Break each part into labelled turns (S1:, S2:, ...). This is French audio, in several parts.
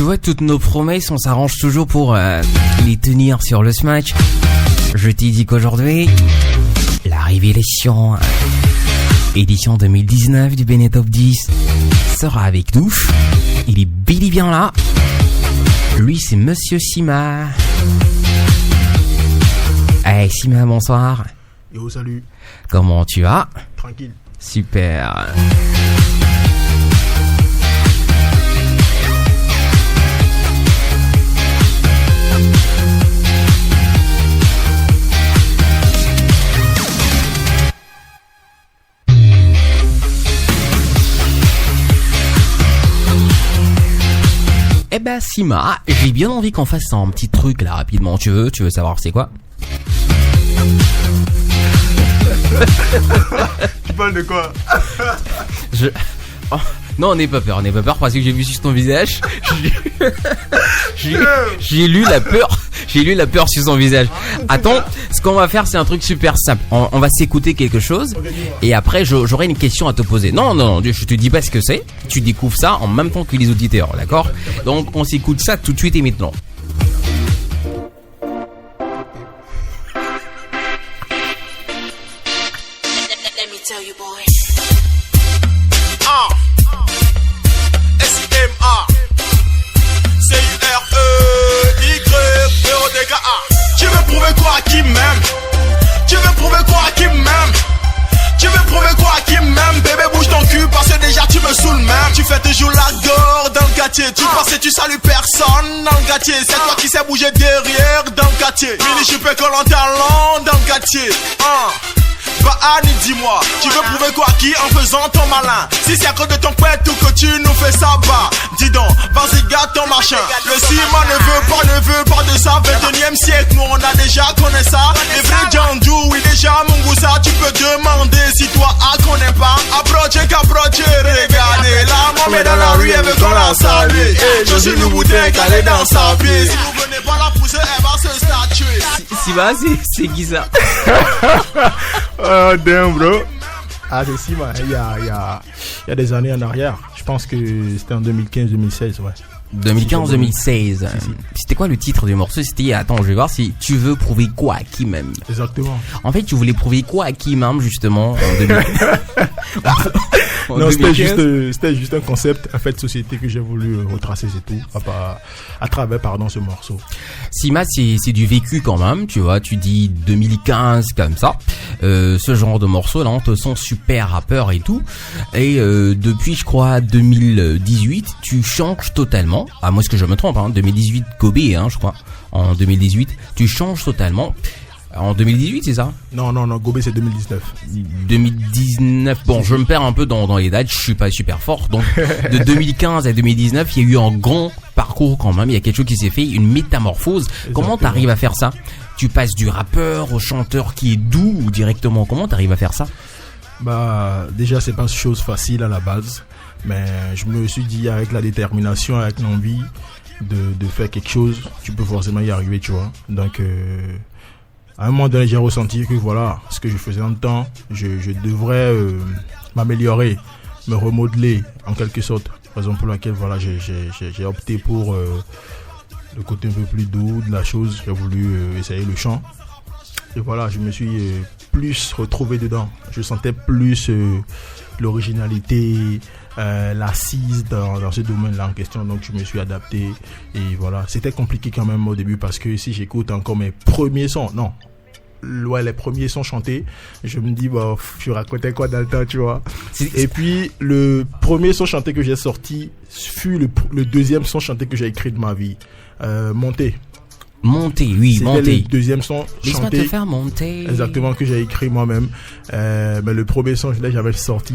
S1: vois, toutes nos promesses, on s'arrange toujours pour les tenir sur le Smash. Je t'ai dit qu'aujourd'hui, la révélation édition 2019 du Bene Top 10 sera avec nous. Il est bel et bien là. Lui, c'est Monsieur Sima. Hey Sima, bonsoir.
S2: Yo, salut.
S1: Comment tu vas?
S2: Tranquille.
S1: Super. Eh ben Sima, j'ai bien envie qu'on fasse un petit truc là rapidement. Tu veux savoir c'est quoi?
S2: Tu parles de quoi?
S1: Non, n'aie pas peur parce que j'ai vu sur ton visage. J'ai lu la peur. J'ai lu la peur sur son visage. Attends, ce qu'on va faire, c'est un truc super simple. On va s'écouter quelque chose et après j'aurai une question à te poser. Non, je te dis pas ce que c'est. Tu découvres ça en même temps que les auditeurs, d'accord? Donc on s'écoute ça tout de suite et maintenant.
S3: Qui m'aime? Tu veux prouver quoi à qui m'aime? Tu veux prouver quoi à qui m'aime? Bébé bouge ton cul parce que déjà tu me saoules même. Tu fais toujours la gore dans le quartier. Tu penses que tu salues personne dans le quartier. C'est toi qui sais bouger derrière dans le quartier. Mini chupé collant talent dans le quartier. Bah Annie, dis-moi, tu veux prouver quoi à qui en faisant ton malin? Si c'est à cause de ton père tout que tu nous fais ça, bah dis donc, vas-y garde ton machin. Le Sima ne veut pas de ça. 21e siècle, nous on a déjà connaît ça. Les vrais Djandou, oui déjà Mungoussa. Tu peux demander si toi connais pas. Approcher, regardez. La maman est dans la rue, elle veut qu'on la salue. Je suis le boutin qu'elle est dans sa vie. Si vous venez pas la pousser, elle va se statuer.
S1: Sima, c'est qui ça?
S2: Oh damn bro. Ah c'est Sima, il y a des années en arrière. Je pense que c'était en 2015-2016, ouais.
S1: 2015-2016. C'était quoi le titre du morceau? C'était, attends, je vais voir si tu veux prouver quoi à qui même.
S2: Exactement.
S1: En fait, tu voulais prouver quoi à qui même justement en 2015?
S2: Non, c'était juste un concept, en fait, de société que j'ai voulu retracer, c'est tout, à travers ce morceau.
S1: Sima, c'est du vécu quand même, tu vois, tu dis 2015 comme ça, ce genre de morceau là, on te sent super rappeur et tout, et depuis je crois 2018, tu changes totalement, à moi est-ce que je me trompe, 2018 Kobe, je crois, en 2018, tu changes totalement. En 2018, c'est ça?
S2: Non, Gobé c'est 2019.
S1: 2019, bon, je me perds un peu dans les dates, je suis pas super fort. Donc, de 2015 à 2019, il y a eu un grand parcours quand même, il y a quelque chose qui s'est fait, une métamorphose. Exactement. Comment t'arrives à faire ça? Tu passes du rappeur au chanteur qui est doux ou directement? Comment t'arrives à faire ça?
S2: Bah, déjà, c'est pas chose facile à la base, mais je me suis dit, avec la détermination, avec l'envie de faire quelque chose, tu peux forcément y arriver, tu vois. Donc, à un moment donné, j'ai ressenti que voilà, ce que je faisais en temps, je devrais m'améliorer, me remodeler en quelque sorte. Raison pour laquelle voilà, j'ai opté pour le côté un peu plus doux de la chose. J'ai voulu essayer le chant. Et voilà, je me suis plus retrouvé dedans. Je sentais plus l'originalité, l'assise dans ce domaine-là en question. Donc je me suis adapté. Et voilà, c'était compliqué quand même au début parce que si j'écoute encore mes premiers sons, les premiers sons chantés, je me dis, bah, je racontais quoi dans le temps, tu vois. Et puis, le premier son chanté que j'ai sorti fut le deuxième son chanté que j'ai écrit de ma vie. Monter, oui, Monter. Le deuxième son
S1: laisse-moi
S2: chanté.
S1: Te faire monter.
S2: Exactement, que j'ai écrit moi-même. Mais le premier son, je l'ai jamais sorti.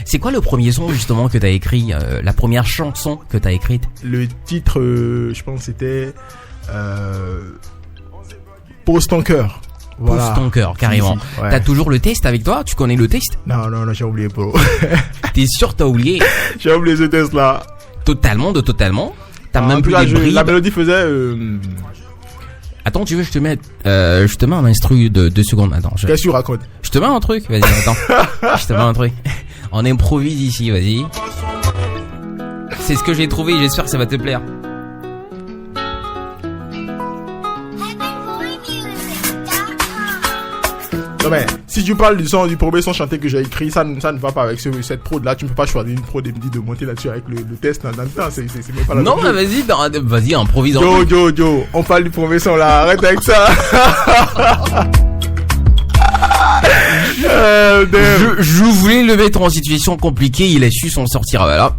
S1: C'est quoi le premier son, justement, que t'as écrit, la première chanson que t'as écrite?
S2: Le titre, je pense, c'était, Pose ton cœur.
S1: Voilà. Pose ton cœur, carrément. Si, ouais. T'as toujours le test avec toi? Tu connais le test?
S2: Non, j'ai oublié, bro.
S1: T'es sûr t'as oublié?
S2: J'ai oublié ce test-là.
S1: Totalement. T'as même plus les bribes.
S2: La mélodie faisait...
S1: Attends, tu veux, je te mets un instru de 2 secondes. Attends.
S2: Qu'est-ce que tu racontes?
S1: Je te mets un truc, vas-y, attends. Je te mets un truc. On improvise ici, vas-y. c'est ce que j'ai trouvé, j'espère que ça va te plaire.
S2: Non mais, si tu parles du premier son chanté que j'ai écrit, ça ne va pas avec cette prod là. Tu ne peux pas choisir une prod et me dire de monter là-dessus avec le test dans le temps. C'est même pas la
S1: Non,
S2: même
S1: mais
S2: chose.
S1: vas-y, improvise.
S2: Yo, on parle du premier son là, arrête avec ça.
S1: Je voulais le mettre en situation compliquée, il a su s'en sortir, voilà.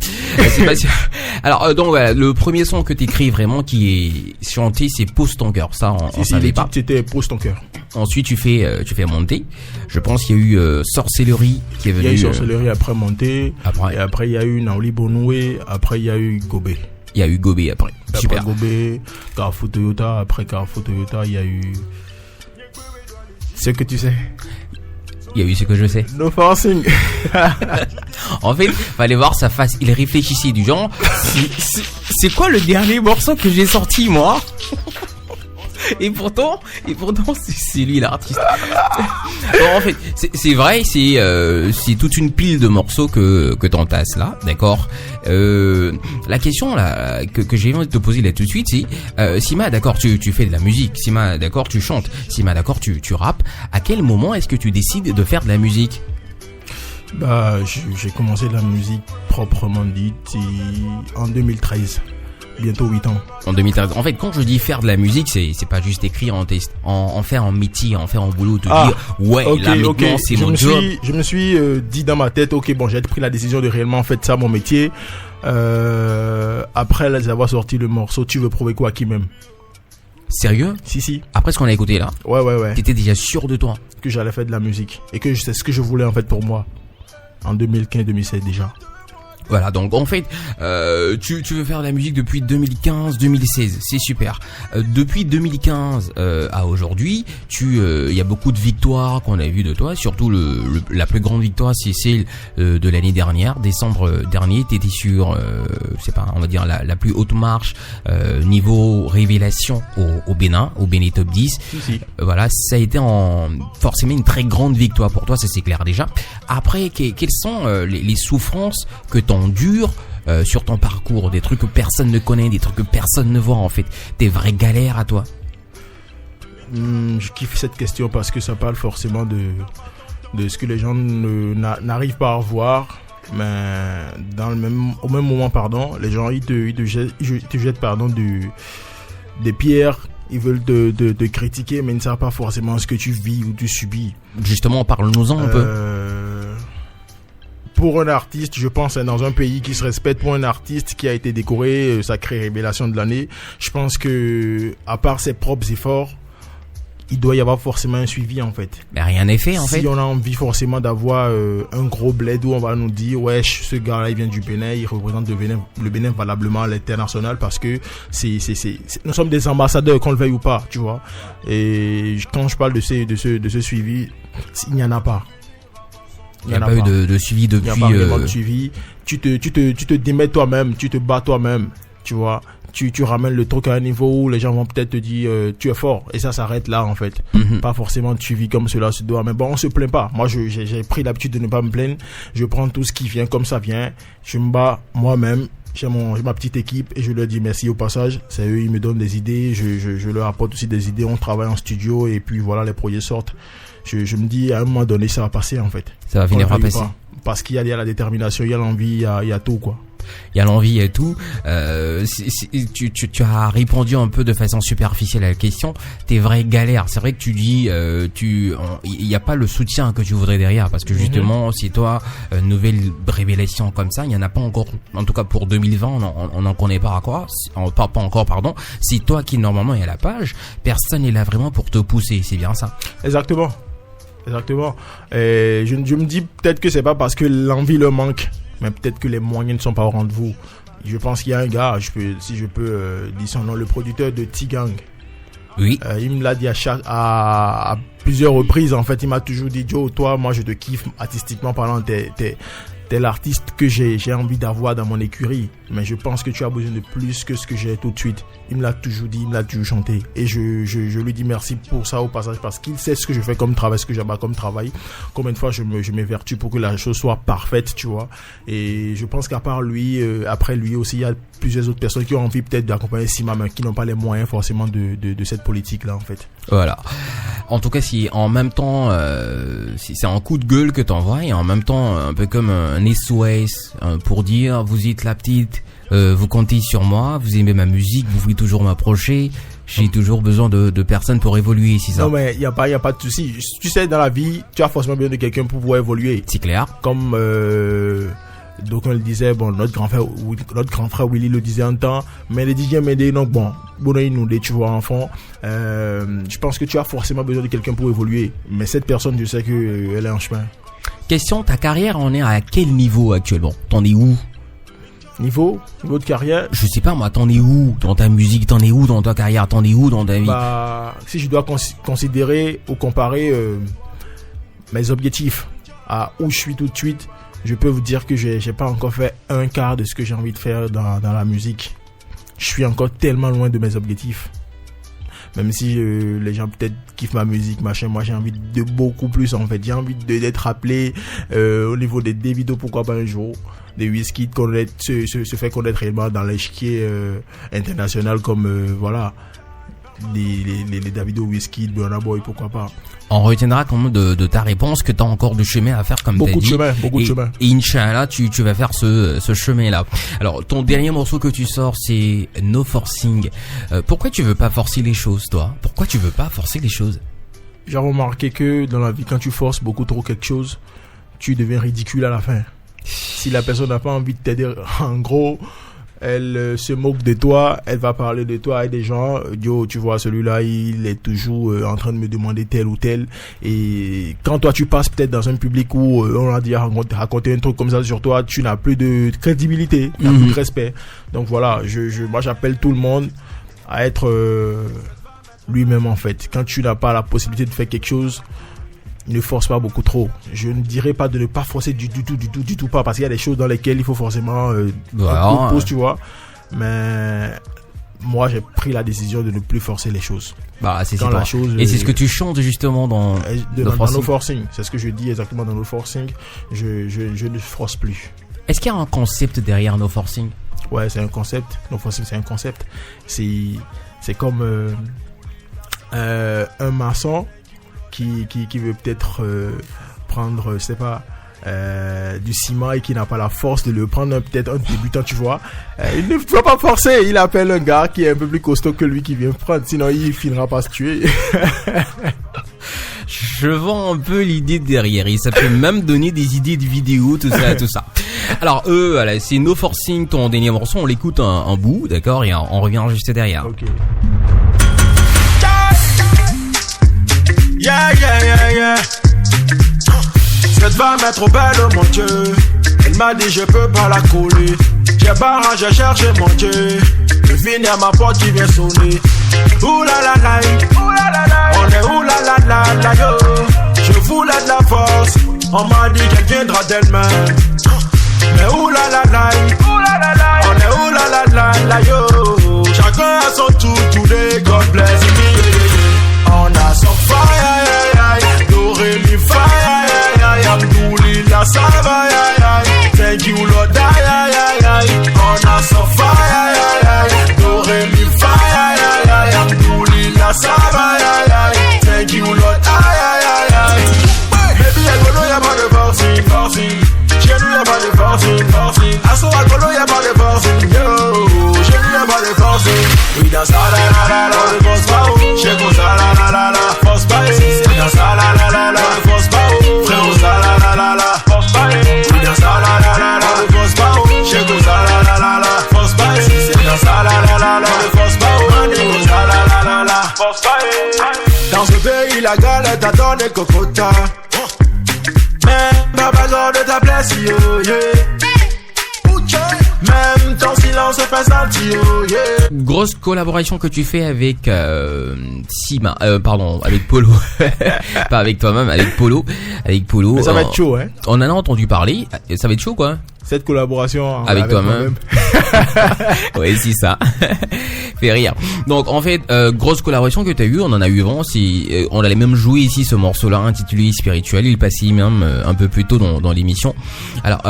S1: Alors donc voilà, le premier son que t'écris vraiment qui est chanté, c'est Pose ton cœur. Ça on savait pas.
S2: C'était Pose ton cœur.
S1: Ensuite tu fais monter. Je pense qu'il y a eu Sorcellerie qui est venu.
S2: Il y a eu Sorcellerie après monter.
S1: Après.
S2: Et après il y a eu Naoli Bonoué. Après il y a eu Gobé.
S1: Il y a eu Gobé après. Super.
S2: Après Gobé, Carrefour Toyota. Après Carrefour Toyota, il y a eu ce que tu sais.
S1: Il y a eu ce que je sais.
S2: No forcing.
S1: En fait, fallait voir sa face. Il réfléchissait du genre. C'est quoi le dernier morceau que j'ai sorti moi? Et pourtant, c'est lui l'artiste. Bon, en fait, c'est vrai, c'est toute une pile de morceaux que t'entasses là, d'accord. La question là que j'ai envie de te poser là tout de suite, c'est Sima, d'accord, tu fais de la musique. Sima, d'accord, tu chantes. Sima, d'accord, tu rappes. À quel moment est-ce que tu décides de faire de la musique?
S2: Bah, j'ai commencé la musique proprement dite en 2013. Bientôt 8 ans.
S1: En 2013. En fait, quand je dis faire de la musique, c'est pas juste écrire en faire un métier, en faire un boulot, dire ouais, okay, là maintenant c'est mon job.
S2: Je me suis dit dans ma tête, ok, bon, j'ai pris la décision de réellement faire ça mon métier. Après avoir sorti le morceau, tu veux prouver quoi qui m'aime?
S1: Sérieux?
S2: Si.
S1: Après ce qu'on a écouté là.
S2: Ouais.
S1: T'étais déjà sûr de toi?
S2: Que j'allais faire de la musique et que c'est ce que je voulais en fait pour moi en 2015-2016 déjà.
S1: Voilà, donc en fait, tu veux faire de la musique depuis 2015-2016, c'est super. Depuis 2015 à aujourd'hui, il y a beaucoup de victoires qu'on a vues de toi. Surtout la plus grande victoire, c'est celle de l'année dernière, décembre dernier. T'étais sur, c'est pas, on va dire la plus haute marche niveau révélation au Bénin Top 10.
S2: Si.
S1: Voilà, ça a été forcément une très grande victoire pour toi, ça c'est clair déjà. Après, quelles sont les souffrances que t'endures sur ton parcours, des trucs que personne ne connaît, des trucs que personne ne voit en fait, des vraies galères à toi?
S2: Je kiffe cette question parce que ça parle forcément de ce que les gens n'arrivent pas à voir, mais au même moment, pardon, les gens ils te jettent des pierres. Ils veulent te critiquer, mais ils ne savent pas forcément ce que tu vis ou tu subis.
S1: Justement, parle-nous-en un peu.
S2: Pour un artiste, je pense, dans un pays qui se respecte, pour un artiste qui a été décoré sacrée révélation de l'année, je pense que, à part ses propres efforts, il doit y avoir forcément un suivi en fait.
S1: Mais rien n'est fait en fait.
S2: Si on a envie forcément d'avoir un gros bled où on va nous dire ouais, ce gars-là il vient du Bénin, il représente le Bénin valablement à l'international parce que nous sommes des ambassadeurs, qu'on le veuille ou pas, tu vois. Et quand je parle de ce suivi, il n'y en a pas.
S1: Il n'y a pas eu de suivi depuis.
S2: Il n'y a pas vraiment de suivi. Tu te démets toi-même, tu te bats toi-même, tu vois. Tu ramènes le truc à un niveau où les gens vont peut-être te dire tu es fort et ça s'arrête là en fait. Pas forcément de suivi comme cela se doit, mais bon, on se plaint pas. Moi j'ai pris l'habitude de ne pas me plaindre. Je prends tout ce qui vient comme ça vient. Je me bats moi-même. J'ai ma petite équipe et je leur dis merci au passage. C'est eux, ils me donnent des idées. Je leur apporte aussi des idées. On travaille en studio et puis voilà, les projets sortent. Je me dis à un moment donné ça va passer en fait.
S1: Ça va finir par passer.
S2: Parce qu'il y a la détermination, il y a l'envie, il y a tout quoi.
S1: Il y a l'envie et tout. Tu as répondu un peu de façon superficielle à la question. Tes vraies galères, c'est vrai que tu dis, il n'y a pas le soutien que tu voudrais derrière, parce que justement, si toi, nouvelle révélation comme ça, il n'y en a pas encore. En tout cas pour 2020, on n'en connaît pas à quoi. Pas encore, pardon. C'est toi qui normalement est à la page. Personne n'est là vraiment pour te pousser. C'est bien ça. Exactement.
S2: Et je me dis peut-être que c'est pas parce que l'envie leur manque, mais peut-être que les moyens ne sont pas au rendez-vous. Je pense qu'il y a un gars, si je peux dire son nom, le producteur de T-Gang.
S1: Oui.
S2: Il me l'a dit à plusieurs reprises. En fait, il m'a toujours dit Joe, toi, moi, je te kiffe artistiquement parlant. t'es l'artiste que j'ai envie d'avoir dans mon écurie, mais je pense que tu as besoin de plus que ce que j'ai tout de suite. Il me l'a toujours dit, il me l'a toujours chanté, et je lui dis merci pour ça au passage, parce qu'il sait ce que je fais comme travail, ce que j'abats comme travail, combien de fois je m'évertue pour que la chose soit parfaite, tu vois. Et je pense qu'à part lui, après lui aussi, il y a plusieurs autres personnes qui ont envie peut-être d'accompagner Sima, mais qui n'ont pas les moyens forcément de cette politique-là, en fait.
S1: Voilà. En tout cas, si en même temps, si c'est un coup de gueule que t'envoies, et en même temps, un peu comme un SOS pour dire, vous êtes la petite, vous comptez sur moi, vous aimez ma musique, vous voulez toujours m'approcher, j'ai toujours besoin de personnes pour évoluer, c'est ça.
S2: Non, mais il y a pas de souci. Tu sais, dans la vie, tu as forcément besoin de quelqu'un pour pouvoir évoluer.
S1: C'est clair.
S2: Comme donc on le disait, bon, notre grand frère Willy le disait en temps, mais les DJ m'aider, donc bon, nous tu vois, enfant, je pense que tu as forcément besoin de quelqu'un pour évoluer, mais cette personne, je sais que elle est en chemin.
S1: Question, ta carrière en est à quel niveau actuellement? T'en es où?
S2: Niveau de carrière?
S1: Je sais pas moi, t'en es où dans ta musique, t'en es où dans ta carrière, t'en es où dans ta vie?
S2: Bah, si je dois considérer ou comparer mes objectifs à où je suis tout de suite, je peux vous dire que j'ai pas encore fait un quart de ce que j'ai envie de faire dans la musique. Je suis encore tellement loin de mes objectifs. Même si les gens peut-être kiffent ma musique, machin, moi j'ai envie de beaucoup plus en fait. J'ai envie d'être appelé au niveau des Davido, pourquoi pas un jour, des Wizkid, se fait connaître réellement dans l'échiquier international comme voilà, les Davido, Wizkid, Burna Boy, pourquoi pas.
S1: On retiendra quand même de ta réponse que t'as encore du chemin à faire, comme t'as dit.
S2: Beaucoup de chemin.
S1: Et Inch'Allah, tu vas faire ce chemin-là. Alors, ton dernier morceau que tu sors, c'est No Forcing. Pourquoi tu veux pas forcer les choses, toi? Pourquoi tu veux pas forcer les choses?
S2: J'ai remarqué que dans la vie, quand tu forces beaucoup trop quelque chose, tu deviens ridicule à la fin. Si la personne n'a pas envie de t'aider, en gros, elle se moque de toi, elle va parler de toi à des gens, yo, tu vois, celui-là, il est toujours en train de me demander tel ou tel, et quand toi tu passes peut-être dans un public où on a dit raconter un truc comme ça sur toi, tu n'as plus de crédibilité, tu n'as plus de respect. Donc voilà, moi j'appelle tout le monde à être lui-même en fait. Quand tu n'as pas la possibilité de faire quelque chose, ne force pas beaucoup trop. Je ne dirais pas de ne pas forcer du tout pas, parce qu'il y a des choses dans lesquelles il faut forcément pause, tu vois. Mais moi, j'ai pris la décision de ne plus forcer les choses.
S1: Bah, c'est ça. Et c'est ce que tu chantes justement dans
S2: No Forcing. C'est ce que je dis exactement dans No Forcing. Je ne force plus.
S1: Est-ce qu'il y a un concept derrière No Forcing?
S2: Ouais, c'est un concept. No Forcing, c'est un concept. C'est comme un maçon qui veut peut-être prendre, je sais pas, du ciment et qui n'a pas la force de le prendre, peut-être un débutant, tu vois. Il ne faut pas forcer, il appelle un gars qui est un peu plus costaud que lui qui vient prendre, sinon il finira par se tuer.
S1: Je vends un peu l'idée derrière, et ça peut même donner des idées de vidéos, tout ça. Alors voilà, c'est No Forcing, ton dernier morceau, on l'écoute un bout, d'accord, et on revient juste derrière.
S2: Ok.
S3: Yeah. Cette femme est trop belle, mon Dieu. Elle m'a dit je peux pas la coller. J'ai barré, j'ai cherché, mon Dieu. Je finis à ma porte qui vient sonner. Ouh la la la, on est ouh la la la la yo. Je voulais de la force, on m'a dit qu'elle viendra d'elle-même. Mais ouh la la la, on est ouh la la la la yo. Chacun a son today, God bless me. On a son fire, do re mi fire, Alhamdulillah ça va, thank you Lord, on a son fire, do re mi fire, Alhamdulillah ça va, thank you Lord, baby algolo y'a pas de forcing, chez nous y'a pas de forcing, asso algolo y'a pas de forcing, yo, chez nous y'a pas de forcing, oui dans ça la on ne force pas, chez nous ça la force pas, oui dans ça la on ne force pas, frérot ça la force pas, oui dans ça la on ne force pas, chez nous ça la force pas, oui dans ça la on ne force pas, oui dans ça la force pas. Dans ce pays la galette a donné cocota, mais pas besoin de ta place, yo, yeah. Même
S2: ton silence se fait sentir, oh yeah.
S1: Grosse collaboration que tu fais avec Sima, avec Polo. Pas avec toi-même, avec Polo.
S2: Mais ça va être chaud, hein.
S1: On en a entendu parler. Ça va être chaud, quoi.
S2: Cette collaboration
S1: avec toi-même. Oui, c'est ça. Fait rire. Donc en fait, grosse collaboration que tu as eu, on en a eu avant, on allait même jouer ici ce morceau-là intitulé Spirituel, il passait même un peu plus tôt dans l'émission. Alors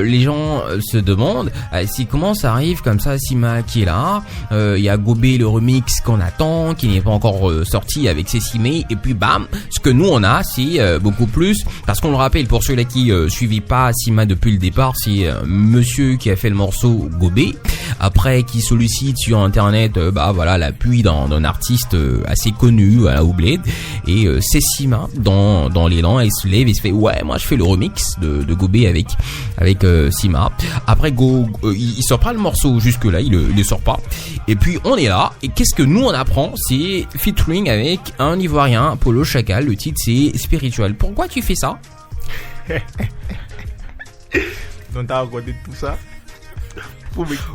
S1: les gens se demandent si comment ça arrive comme ça, Sima qui est là, il y a Gobé le remix qu'on attend, qui n'est pas encore sorti avec Cécimé, et puis bam, ce que nous on a, c'est beaucoup plus, parce qu'on le rappelle pour ceux-là qui suivaient pas Sima depuis le départ, c'est monsieur qui a fait le morceau Gobé, après qui sollicite sur internet l'appui d'un artiste assez connu à la Oubled, et c'est Sima dans l'élan, elle se lève et se fait ouais, moi je fais le remix de Gobé avec Sima. Après il sort pas le morceau jusque là, il le sort pas, et puis on est là, et qu'est-ce que nous on apprend, c'est featuring avec un Ivoirien, Polo Chacal, le titre c'est Spirituel. Pourquoi tu fais ça?
S2: Donc t'as regardé tout ça?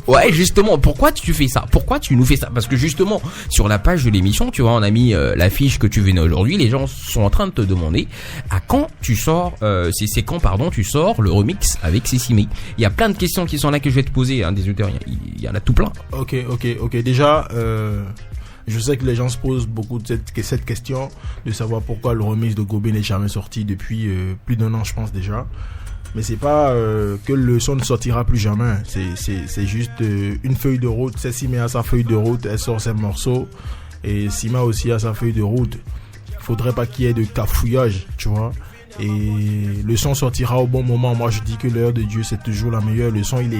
S1: Ouais, justement, pourquoi tu fais ça? Pourquoi tu nous fais ça? Parce que justement, sur la page de l'émission, tu vois, on a mis l'affiche que tu venais aujourd'hui. Les gens sont en train de te demander à quand tu sors, c'est quand, pardon, tu sors le remix avec Cécimé. Il y a plein de questions qui sont là que je vais te poser, hein, des auteurs. Il y en a tout plein.
S2: Ok. Déjà, je sais que les gens se posent beaucoup de cette question de savoir pourquoi le remix de Gobé n'est jamais sorti depuis plus d'1 an, je pense déjà. Mais c'est pas que le son ne sortira plus jamais. C'est juste une feuille de route. Cécimé a sa feuille de route, elle sort ses morceaux. Et Sima aussi a sa feuille de route. Faudrait pas qu'il y ait de cafouillage, tu vois. Et le son sortira au bon moment. Moi je dis que l'heure de Dieu c'est toujours la meilleure. Le son il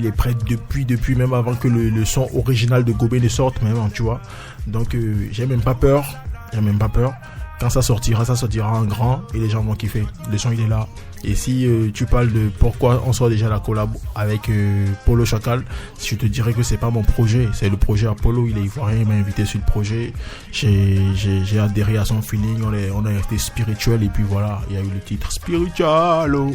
S2: est prêt depuis même avant que le son original de Gobé ne sorte même, tu vois. Donc j'ai même pas peur. Quand ça sortira en grand et les gens vont kiffer. Le son il est là. Et si tu parles de pourquoi on sort déjà la collab avec Polo Chacal, je te dirais que c'est pas mon projet, c'est le projet Apollo. Il est ivoirien, il m'a invité sur le projet. J'ai adhéré à son feeling, on est resté spirituel et puis voilà, il y a eu le titre Spiritualo.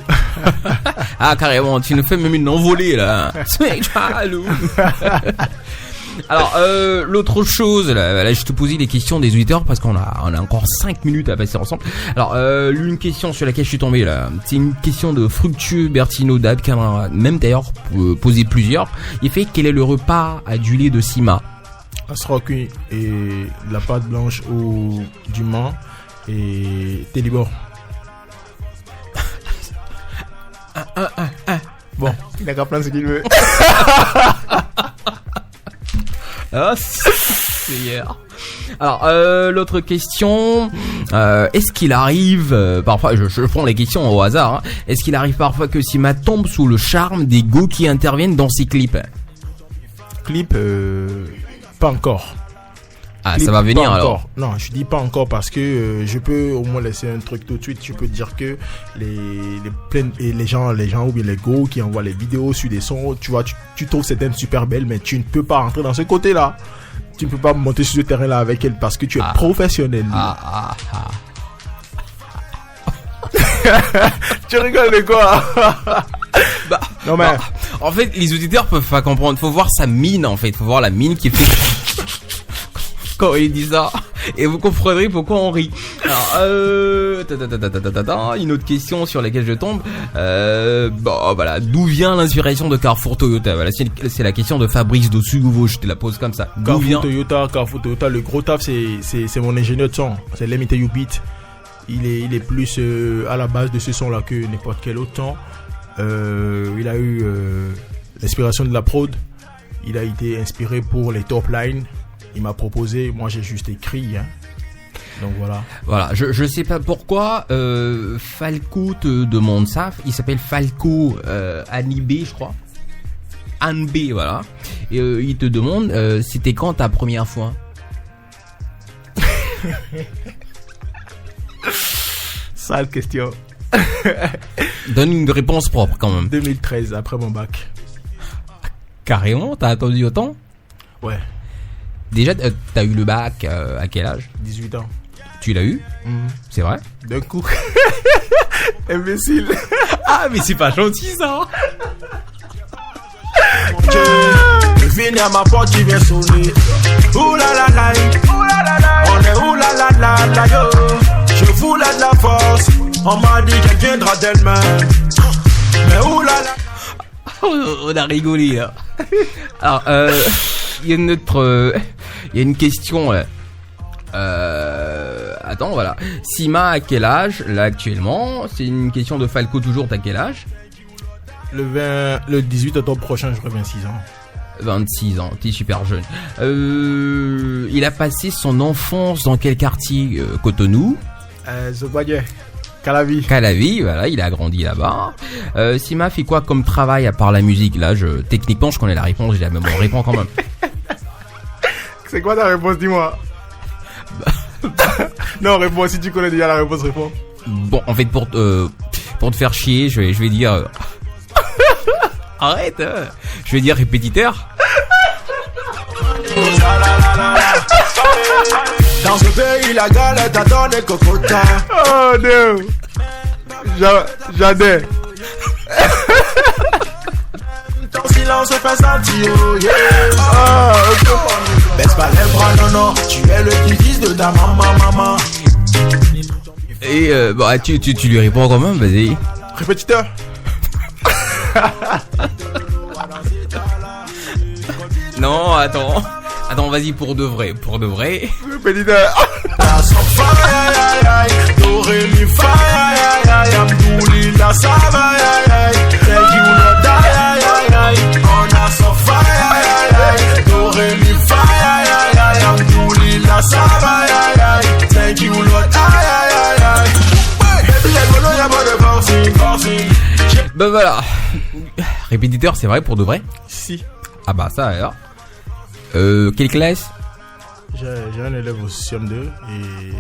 S1: Ah carrément, tu nous fais même une envolée là. Spiritualo. Alors l'autre chose là, je te posais des questions des auditeurs parce qu'on a encore 5 minutes à passer ensemble. Alors l'une question sur laquelle je suis tombé là, c'est une question de Fructueux Bertino Dab qui en a même d'ailleurs posé plusieurs. Il fait quel est le repas adulé de Sima?
S2: Ça sera cuit et la pâte blanche ou du menthe et Télibor. Bon, il a qu'à prendre ce qu'il veut.
S1: Ah, c'est hier. Alors, l'autre question, est-ce qu'il arrive, parfois, je prends les questions au hasard, hein, est-ce qu'il arrive parfois que Sima tombe sous le charme des go qui interviennent dans ses clips?
S2: Pas encore.
S1: Ah, ça va venir alors.
S2: Non, je dis pas encore parce que je peux au moins laisser un truc tout de suite. Je peux dire que les gens ou bien les go qui envoient les vidéos sur des sons, tu vois, tu trouves certaines super belles, mais tu ne peux pas rentrer dans ce côté-là. Tu ne peux pas monter sur ce terrain-là avec elle parce que tu es professionnel. Tu rigoles de quoi? Non mais
S1: en fait, les auditeurs peuvent pas comprendre. Faut voir sa mine en fait. Faut voir la mine qui fait quand il dit ça, et vous comprendrez pourquoi on rit. Alors, une autre question sur laquelle je tombe. Bon, voilà, d'où vient l'inspiration de Carrefour Toyota? Voilà, c'est la question de Fabrice Dossugovo. Je te la pose comme ça.
S2: Carrefour Toyota, le gros taf, c'est mon ingénieur de son. C'est Let You Beat. Il est plus à la base de ce son-là que n'importe quel autre son. Il a eu l'inspiration de la prod. Il a été inspiré pour les top lines. Il m'a proposé, moi j'ai juste écrit, hein. Donc voilà.
S1: Voilà, je sais pas pourquoi Falco te demande ça. Il s'appelle Falco Anibé, je crois. Anbé, voilà. Et il te demande c'était quand ta première fois?
S2: Sale question.
S1: Donne une réponse propre quand même.
S2: 2013, après mon bac.
S1: Carrément, t'as attendu autant?
S2: Ouais.
S1: Déjà, t'as eu le bac à quel âge?
S2: 18 ans.
S1: Tu l'as eu? C'est vrai?
S2: D'un coup. Imbécile.
S1: Ah, mais c'est pas gentil ça.
S2: Venez à ma porte, tu viens sonner. Ouh la la la, on est ouh la la la la yo. Je voulais de la force, on m'a dit qu'elle viendra d'elle-même. Mais ouh la la.
S1: On a rigolé là. Alors, il y a une autre, il y a une question. Attends, voilà. Sima, à quel âge là actuellement? C'est une question de Falco toujours. T'as quel âge?
S2: Le 18 octobre prochain, j'aurai 26 ans.
S1: 26 ans, t'es super jeune. Il a passé son enfance dans quel quartier? Cotonou?
S2: Zogwaye. Calavi.
S1: Calavi, voilà, il a grandi là-bas. Sima fait quoi comme travail à part la musique? Là, techniquement, je connais la réponse, j'ai la même réponse quand même.
S2: C'est quoi ta réponse, dis-moi? Non, réponds, si tu connais déjà la réponse, réponds.
S1: Bon, en fait, pour te faire chier, je vais dire... Arrête, je vais dire répétiteur.
S2: Dans ce pays, la galette a donné cocotin. Oh non, j'adore. Ton silence fait sentir, yeah. Baisse pas les bras, non, non. Tu es le petit-fils de ta maman.
S1: Et bah, tu lui réponds quand même, vas-y.
S2: Répétiteur.
S1: Non, attends, vas-y, pour de vrai.
S2: Répétiteur.
S1: Ben voilà. Répétiteur, c'est vrai pour de vrai?
S2: Si.
S1: Ah bah ça alors. Quelle classe?
S2: J'ai un élève au CM2 et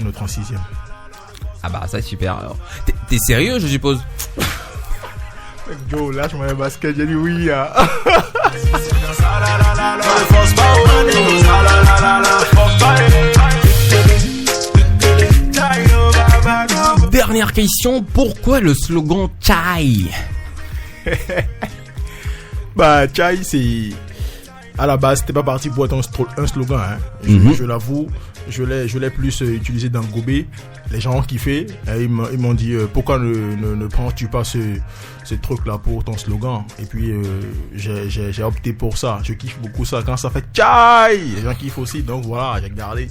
S2: un autre en 6ème.
S1: Ah bah ça super alors. T'es sérieux, je suppose?
S2: Joe, lâche-moi le basket, j'ai dit oui.
S1: Dernière question, pourquoi le slogan Chai?
S2: Bah Chai, c'est... À la base, c'était pas parti pour être un slogan, hein. Je l'avoue, je l'ai plus utilisé dans le Gobé. Les gens ont kiffé. Et ils m'ont dit pourquoi ne prends-tu pas ce truc-là pour ton slogan? Et puis j'ai opté pour ça. Je kiffe beaucoup ça. Quand ça fait Chai, les gens kiffent aussi. Donc voilà, j'ai gardé.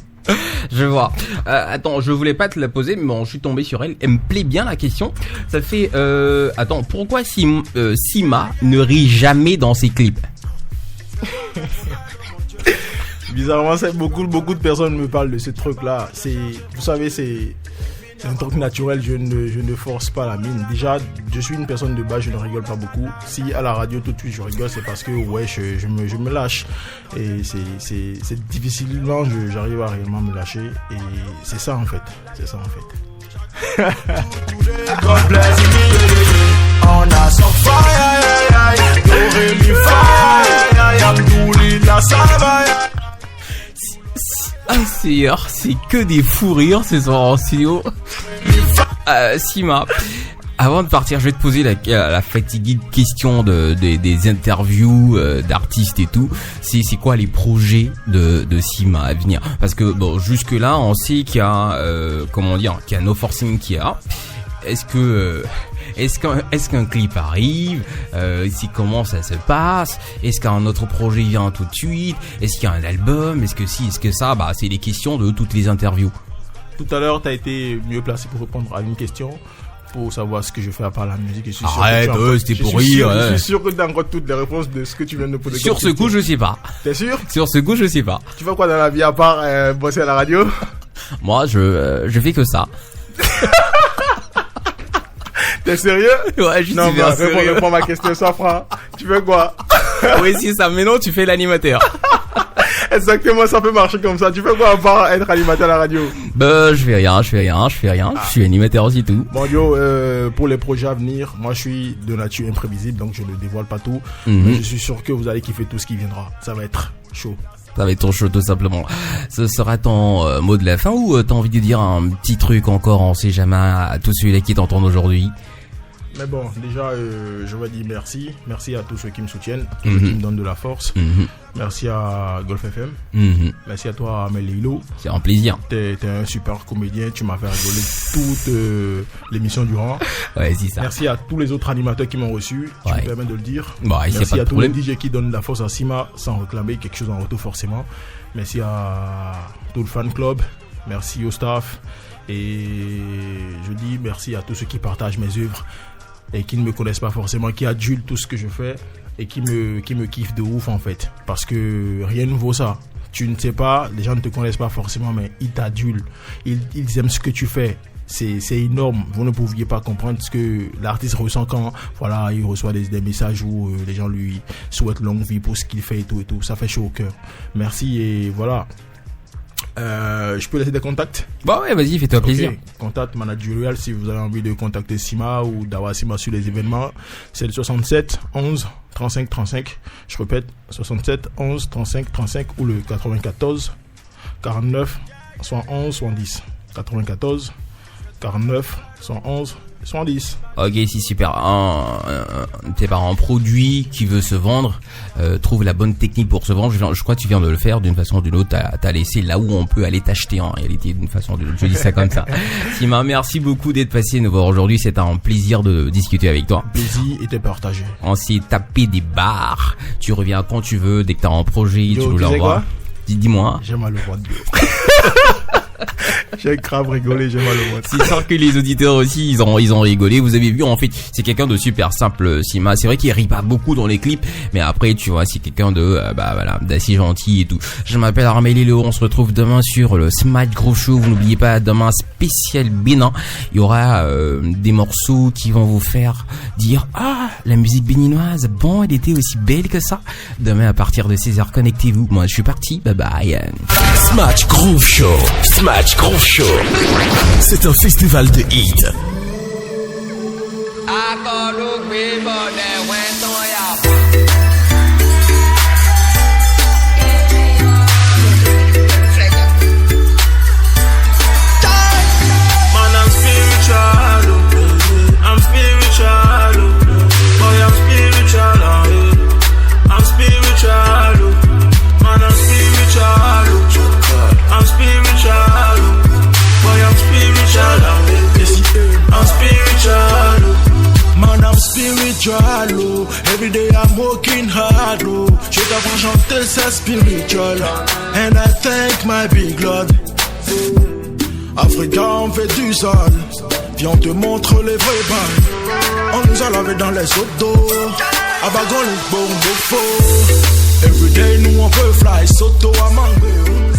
S1: Je vois. Attends, je voulais pas te la poser, mais bon, je suis tombé sur elle. Elle me plaît bien la question. Ça fait... attends, pourquoi Sima ne rit jamais dans ses clips?
S2: Bizarrement, beaucoup de personnes me parlent de ce truc-là. Vous savez, c'est un truc naturel. Je ne force pas la mine. Déjà, je suis une personne de base, je ne rigole pas beaucoup. Si à la radio tout de suite je rigole, c'est parce que ouais, je me lâche. Et c'est difficilement j'arrive à réellement me lâcher. Et c'est ça en fait. On a son
S1: c'est que des fous rires ce soir en studio. Sima, avant de partir, je vais te poser la fatiguée question des interviews d'artistes et tout. C'est quoi les projets de Sima à venir? Parce que bon, jusque là, on sait qu'il y a qu'il y a No Forcing qui a. Est-ce qu'un clip arrive? Comment ça se passe? Est-ce qu'un autre projet vient tout de suite? Est-ce qu'il y a un album? Est-ce que ça? Bah, c'est les questions de toutes les interviews.
S2: Tout à l'heure, t'as été mieux placé pour répondre à une question, pour savoir ce que je fais à part la musique.
S1: Arrête, c'était pour rire.
S2: Je suis sûr que t'as encore toutes les réponses de ce que tu viens de me poser.
S1: Sur ce coup, je sais pas.
S2: T'es sûr?
S1: Sur ce coup, je sais pas.
S2: Tu fais quoi dans la vie à part bosser à la radio?
S1: Moi, je fais que ça.
S2: T'es sérieux?
S1: Ouais, je suis bien sérieux.
S2: Réponds ma question, Safra. Tu veux quoi?
S1: Oui, si ça, mais non, tu fais l'animateur.
S2: Exactement, ça peut marcher comme ça. Tu fais quoi à part être animateur à la radio?
S1: Bah, je fais rien. Je suis animateur aussi tout.
S2: Bon, yo, pour les projets à venir, moi, je suis de nature imprévisible, donc je ne dévoile pas tout. Mais je suis sûr que vous allez kiffer tout ce qui viendra. Ça va être chaud.
S1: Ça va être ton show tout simplement. Ce sera ton mot de la fin ou t'as envie de dire un petit truc encore, on sait jamais, à tous ceux-là qui t'entendent aujourd'hui?
S2: Mais bon, déjà, je vais dire merci. Merci à tous ceux qui me soutiennent, tous ceux qui me donnent de la force. Merci à Golf FM. Merci à toi, Amélie.
S1: C'est un plaisir.
S2: T'es un super comédien. Tu m'as fait rigoler toute l'émission durant.
S1: Ouais, c'est ça.
S2: Merci à tous les autres animateurs qui m'ont reçu. Je me permets de le dire.
S1: Bah,
S2: merci à tous les DJ qui donnent de la force à Sima sans réclamer quelque chose en retour forcément. Merci à tout le fan club. Merci au staff. Et je dis merci à tous ceux qui partagent mes œuvres et qui ne me connaissent pas forcément, qui adulent tout ce que je fais et qui me kiffent de ouf en fait. Parce que rien ne vaut ça. Tu ne sais pas, les gens ne te connaissent pas forcément, mais ils t'adulent. Ils aiment ce que tu fais. C'est énorme. Vous ne pouviez pas comprendre ce que l'artiste ressent quand voilà, il reçoit des messages où les gens lui souhaitent longue vie pour ce qu'il fait et tout. Ça fait chaud au cœur. Merci et voilà. Je peux laisser des contacts?
S1: Bah ouais, vas-y, fais-toi plaisir.
S2: Contact managerial si vous avez envie de contacter Sima ou d'avoir Sima sur les événements. C'est le 67 11 35 35. Je répète, 67 11 35 35 ou le 94 49 111 110. 94 49 111 110.
S1: Ok, c'est super. T'es par un produit qui veut se vendre, trouve la bonne technique pour se vendre. Je crois que tu viens de le faire d'une façon ou d'une autre. T'as laissé là où on peut aller t'acheter en réalité d'une façon ou d'une autre. Je dis ça comme ça. Sima, merci beaucoup d'être passé nous voir aujourd'hui. C'est un plaisir de discuter avec toi.
S2: Plaisir était partagé.
S1: On s'est tapé des barres. Tu reviens quand tu veux. Dès que t'as un projet, tu nous l'envoies. Dis-moi.
S2: J'ai mal au ventre. J'ai grave rigolé, j'ai mal au ventre.
S1: C'est sûr que les auditeurs aussi, ils ont rigolé. Vous avez vu, en fait, c'est quelqu'un de super simple, Sima. C'est vrai qu'il rit pas beaucoup dans les clips, mais après, tu vois, c'est quelqu'un de, d'assez gentil et tout. Je m'appelle Armel Léo. On se retrouve demain sur le Smash Groove Show. Vous n'oubliez pas, demain, spécial Bénin. Il y aura des morceaux qui vont vous faire dire, ah, la musique béninoise, bon, elle était aussi belle que ça. Demain, à partir de 16h, connectez-vous. Moi, je suis parti. Bye bye.
S4: Smash Groove Show. Smash Groove Show. C'est un festival de hits.
S3: Every day I'm working hard, oh. Je t'apprends chanter, c'est spiritual. And I thank my big Lord. Africain, on fait du sale. Viens, on te montre les vrais balles. On nous a lavé dans les autos. Abagon les bombes faux. Every day, nous on peut fly, soto à mangue.